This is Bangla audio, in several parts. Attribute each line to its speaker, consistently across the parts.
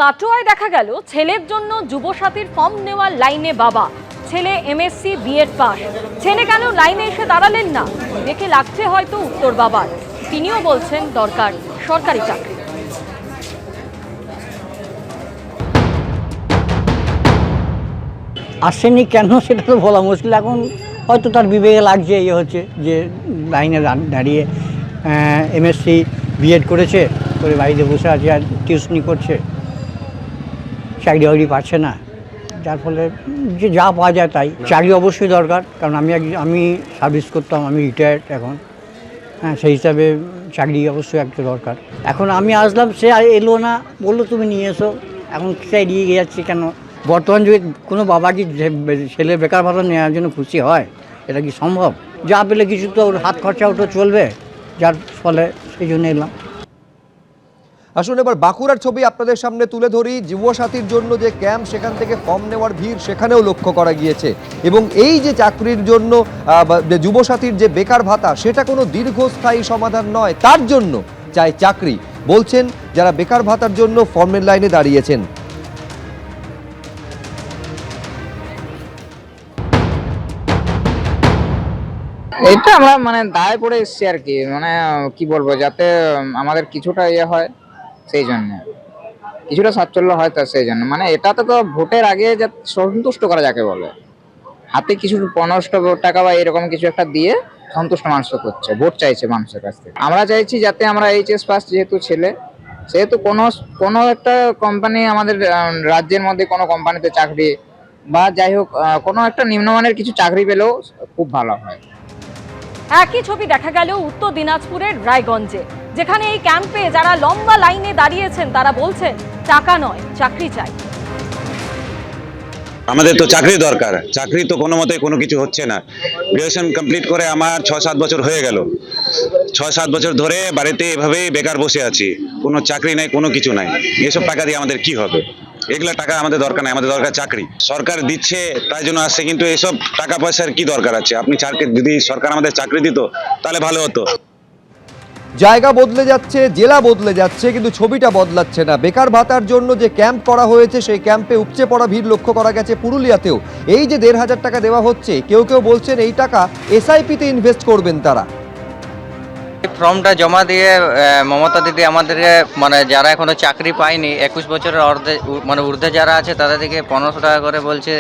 Speaker 1: কাটোয়ায় দেখা গেল ছেলের জন্য যুবসাথীর ফর্ম নেওয়ার লাইনে বাবা। ছেলে এমএসসি বিএড পাস, ছেলে কেন লাইনে এসে দাঁড়ালেন না? দেখে লাগছে হয়তো উত্তর বাবার। তিনিও বলছেন দরকার সরকারি চাকরি।
Speaker 2: আসেনি কেন সেটা তো বলা মুশকিল। এখন হয়তো তার বিবেকে লাগছে হচ্ছে যে লাইনে দাঁড়িয়ে এমএসসি বিএড করেছে, করে বাড়িতে বসে আছে আর টিউশনি করছে, চাকরি বাকরি পাচ্ছে না, যার ফলে যে যা পাওয়া যায় তাই। চাকরি অবশ্যই দরকার, কারণ আমি সার্ভিস করতাম, আমি রিটায়ার্ড এখন। সেই হিসাবে চাকরি অবশ্যই একটা দরকার। এখন আমি আসলাম, সে এলো না, বললো তুমি নিয়ে এসো। এখন সে এড়িয়ে যাচ্ছে কেন? বর্তমান যুগে কোনো বাবা কি ছেলে বেকার ভাতা নেওয়ার জন্য খুশি হয়? এটা কি সম্ভব? যা পেলে কিছু তো ওর হাত খরচাও তো চলবে, যার ফলে সেই জন্য এলাম।
Speaker 3: আসুন এবার বাঁকুড়ার ছবি আপনাদের সামনে তুলে ধরি। যুবসাথীর জন্য যে ক্যাম্প, সেখান থেকে ফর্ম নেওয়ার ভিড় সেখানেও লক্ষ্য করা গিয়েছে। এবং এই যে চাকরির জন্য যুবসাথীর যে বেকার ভাতা, সেটা কোনো দীর্ঘস্থায়ী সমাধান নয়, তার জন্য চাই চাকরি, বলছেন যারা বেকার ভাতার জন্য ফর্মের লাইনে দাঁড়িয়েছেন।
Speaker 4: এটা আমরা দায় পড়ে এসছি আর কি, কি বলবো, যাতে আমাদের কিছুটা হয়, সেই জন্য কিছুটা সাচ্ছল্য হয়, তার সেই জন্য এটাতে তো ভোটের আগে সন্তুষ্ট করা যাকে বলে, হাতে কিছু 15 টাকা বা এরকম কিছু একটা দিয়ে সন্তুষ্ট মানুষ করছে, ভোট চাইছে মানুষের কাছ থেকে। আমরা চাইছি যাতে আমরা এইচএস পাস যেহেতু ছেলে, সেহেতু কোনো একটা কোম্পানি, আমাদের রাজ্যের মধ্যে কোনো কোম্পানিতে চাকরি বা যাই হোক কোনো একটা নিম্নমানের কিছু চাকরি পেলেও খুব ভালো হয়।
Speaker 1: একই ছবি দেখা গেল উত্তর দিনাজপুরের রায়গঞ্জে, যেখানে এই ক্যাম্পে যারা লম্বা লাইনে দাঁড়িয়েছেন তারা বলছেন টাকা নয়, চাকরি চাই।
Speaker 5: আমাদের তো চাকরি দরকার, চাকরি তো কোনো মতে কোনো কিছু হচ্ছে না। গ্রাজুয়েশন কমপ্লিট করে আমার 6-7 বছর হয়ে গেল। 6-7 বছর ধরে বাড়িতে এভাবেই বেকার বসে আছি, কোনো চাকরি নাই, কোনো কিছু নাই। এসব টাকা দিয়ে আমাদের কি হবে? এগুলা টাকা আমাদের দরকার নাই, আমাদের দরকার চাকরি। সরকার দিচ্ছে তাই জন্য আসছে, কিন্তু এসব টাকা পয়সার কি দরকার আছে? আপনি যদি সরকার আমাদের চাকরি দিত তাহলে ভালো হতো।
Speaker 3: জায়গা বদলে যাচ্ছে, জেলা বদলে যাচ্ছে, কিন্তু ছবিটা বদলাচ্ছে না। বেকার ভাতার জন্য যে ক্যাম্প করা হয়েছে, সেই ক্যাম্পে উপচে পড়া ভিড় লক্ষ্য করা গেছে পুরুলিয়াতেও। এই যে 1,500 টাকা দেওয়া হচ্ছে, কেউ কেউ বলছেন এই টাকা এসআইপিতে ইনভেস্ট করবেন তারা।
Speaker 6: ফর্মটা জমা দিয়ে মমতা দিদি আমাদেরকে যারা এখনো চাকরি পায়নি, 21 বছরের ঊর্ধ্বে যারা আছে তাদের থেকে 1500 টাকা করে বলছে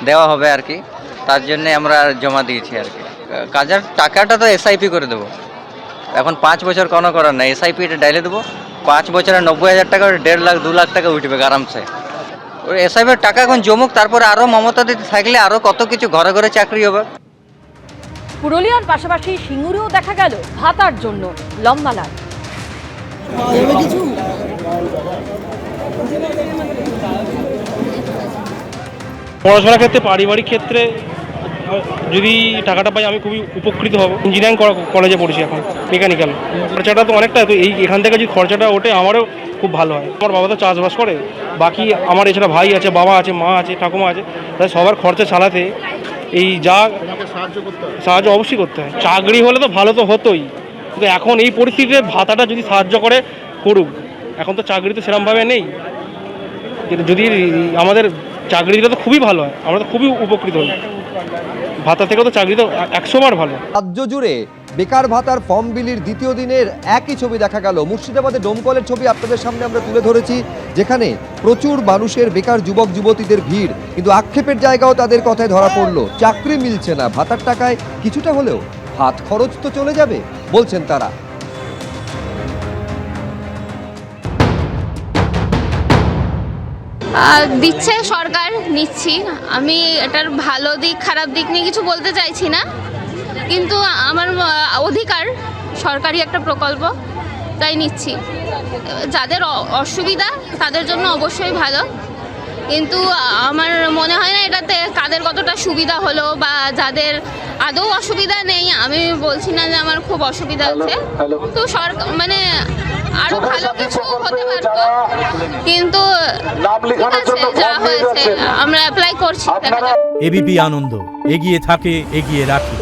Speaker 6: দেওয়া হবে আর কি। তার জন্যে আমরা জমা দিয়েছি আর কি। কাজের টাকাটা তো এসআইপি করে দেবো, এখন 5 বছর কোনো করার নাই, এসআইপিটা ডাইলে দেবো। 5 বছরে 90,000 টাকা, 1.5 লাখ 2 লাখ টাকা উঠবে আরামসে। ওই এসআইপির টাকা এখন জমুক, তারপরে আরও মমতা দিদি থাকলে আরও কত কিছু ঘরে ঘরে চাকরি হবে।
Speaker 1: পুরুলিয়ার পাশাপাশি সিঙ্গুরেও দেখা গেল ভাতার জন্য লম্বা লাইন।
Speaker 7: পড়াশোনার ক্ষেত্রে, পারিবারিক ক্ষেত্রে যদি টাকাটা পাই আমি খুবই উপকৃত হব। ইঞ্জিনিয়ারিং কলেজে পড়ছি এখন, মেকানিক্যাল। খরচাটা তো অনেকটা, তো এখান থেকে যদি খরচাটা ওঠে আমারও খুব ভালো হয়। আমার বাবা তো চাষবাস করে, বাকি আমার এছাড়া ভাই আছে, বাবা আছে, মা আছে, ঠাকুমা আছে, তাই সবার খরচা চালাতে এই সাহায্য অবশ্যই করতে হয়। চাকরি হলে তো ভালো তো হতোই, কিন্তু এখন এই পরিস্থিতিতে ভাতাটা যদি সাহায্য করুক। এখন তো চাকরি তো সেরকমভাবে নেই, যদি আমাদের চাকরি দিলে তো খুবই ভালো হয়, আমরা তো খুবই উপকৃত হই। ভাতা থেকে তো চাকরি তো 100 বার ভালো।
Speaker 3: রাজ্য জুড়ে বেকার ভাতার ফর্ম বিলির দ্বিতীয় দিনের একই ছবি দেখা গেল। মুর্শিদাবাদের ডোমকলের ছবি আপনাদের সামনে আমরা তুলে ধরেছি, যেখানে প্রচুর মানুষের বেকার যুবক যুবতীদের ভিড়, কিন্তু আক্ষেপের জায়গাও তাদের কথায় ধরা পড়লো। চাকরি মিলছে না, ভাতার টাকায় কিছুটা হলেও হাত খরচ তো চলে যাবে, বলছেন তারা।
Speaker 8: দিচ্ছে সরকার, নিচ্ছি। আমি এটার ভালো দিক খারাপ দিক নিয়ে কিছু বলতে চাইছি না, কিন্তু আমার অধিকার, সরকারি একটা প্রকল্প, তাই নিচ্ছি। যাদের অসুবিধা তাদের জন্য অবশ্যই ভালো, কিন্তু আমার মনে হয় না এটাতে কাদের কতটা সুবিধা হলো, বা যাদের আদৌ অসুবিধা নেই, আমি বলছি না যে আমার খুব অসুবিধা আছে, তো সরকার আরো ভালো কিছু হতে পারতো, কিন্তু ঠিক আছে, যা হয়েছে আমরা অ্যাপ্লাই করছি।
Speaker 9: এবিপি আনন্দ, এগিয়ে থাকে, এগিয়ে রাখে।